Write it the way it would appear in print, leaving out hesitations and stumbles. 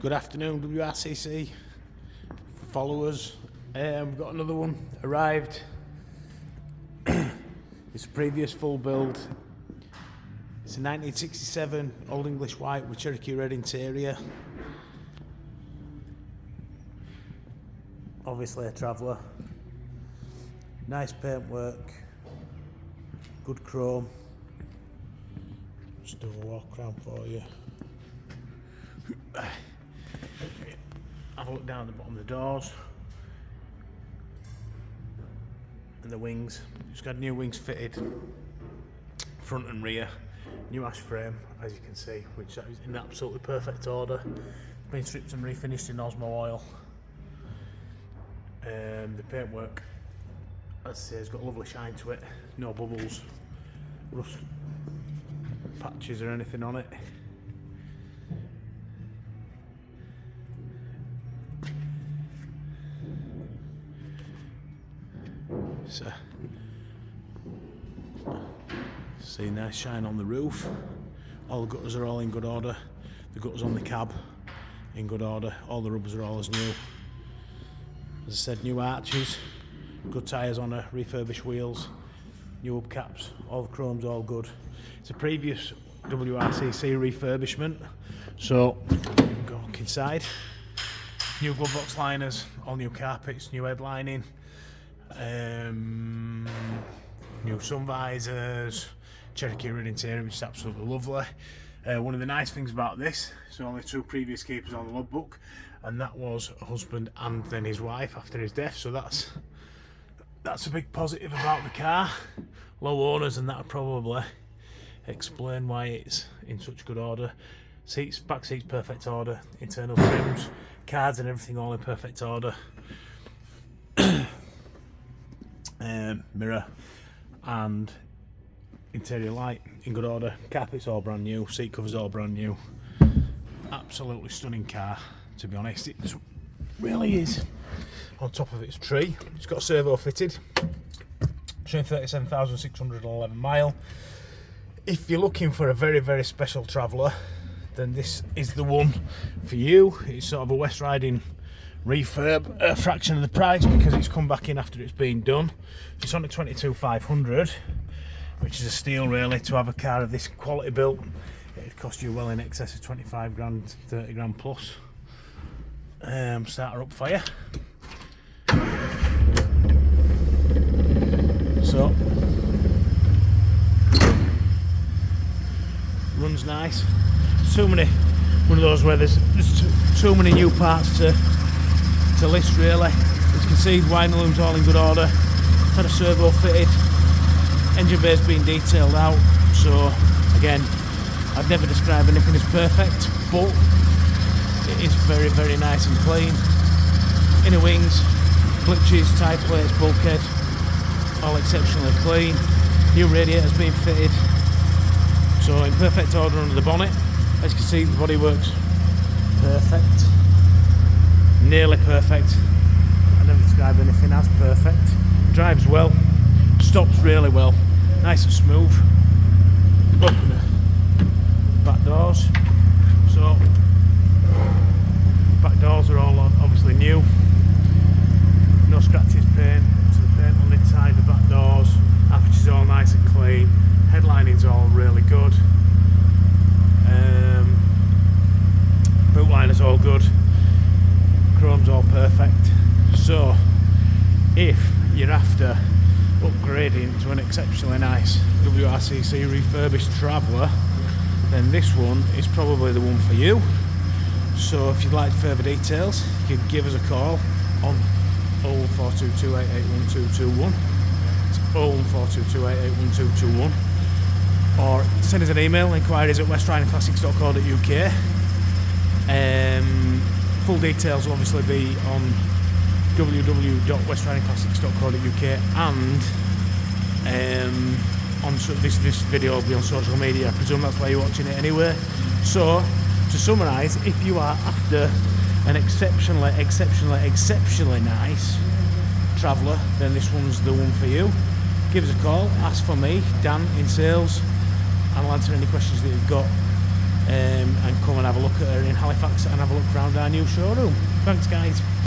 Good afternoon, WRCC followers. We've got another one arrived. It's a previous full build. It's a 1967 Old English white with Cherokee red interior. Obviously a traveller. Nice paintwork. Good chrome. Just do a walk around for you. Have a look down at the bottom of the doors and the wings. Just got new wings fitted, front and rear. New ash frame, as you can see, which is in absolutely perfect order. Been stripped and refinished in Osmo oil. The paintwork, as I say, has got a lovely shine to it. No bubbles, rust patches or anything on it. So, see, nice shine on the roof. All the gutters are all in good order. The gutters on the cab in good order. All the rubbers are all as new. As I said, new arches, good tyres on her, refurbished wheels, new hubcaps, all the chrome's all good. It's a previous WRCC refurbishment, so go look inside. New glove box liners, all new carpets, new headlining. New sun visors, Cherokee red interior, which is absolutely lovely. One of the nice things about this, so only two previous keepers on the logbook, and that was a husband and then his wife after his death, so that's a big positive about the car. Low owners, and that would probably explain why it's in such good order. Seats, back seats perfect order, internal trims, cards and everything all in perfect order. Mirror and interior light in good order. Carpets all brand new, seat covers all brand new. Absolutely stunning car, to be honest. It really is on top of its tree. It's got a servo fitted, showing 37,611 mile. If you're looking for a very, very special traveller, then this is the one for you. It's sort of a West Riding refurb, a fraction of the price because it's come back in after it's been done. It's on at 22,500, which is a steal really to have a car of this quality built. It'd cost you well in excess of 25 grand, 30 grand plus. Start her up for you. So, runs nice. Too many, one of those where there's too many new parts to list really. As you can see, winding loom's all in good order. Had a servo fitted. Engine bay's been detailed out. So again, I'd never describe anything as perfect, but it is very, very nice and clean. Inner wings, glitches, tie plates, bulkhead, all exceptionally clean. New radiator's been fitted. So in perfect order under the bonnet. As you can see, the bodywork's perfect. Nearly perfect. I never describe anything as perfect. Drives well, stops really well, nice and smooth. Open the back doors. So, back doors are all obviously new. No scratches, paint to the paint on the inside, the back doors. Aperture's all nice and clean. Headlining's all really good. Boot liner's all good. Chrome's all perfect. So if you're after upgrading to an exceptionally nice WRCC refurbished traveller, then this one is probably the one for you. So if you'd like further details, you can give us a call on 01422 881221. It's 01422 881221, or send us an email, inquiries at westridingclassics.co.uk. Full details will obviously be on www.westridingclassics.co.uk, and on this video will be on social media. I presume that's why you're watching it anyway. So to summarise, if you are after an exceptionally nice traveller, then this one's the one for you. Give us a call, ask for me, Dan in sales, and I'll answer any questions that you've got, and come and have a look in Halifax and have a look around our new showroom. Thanks guys.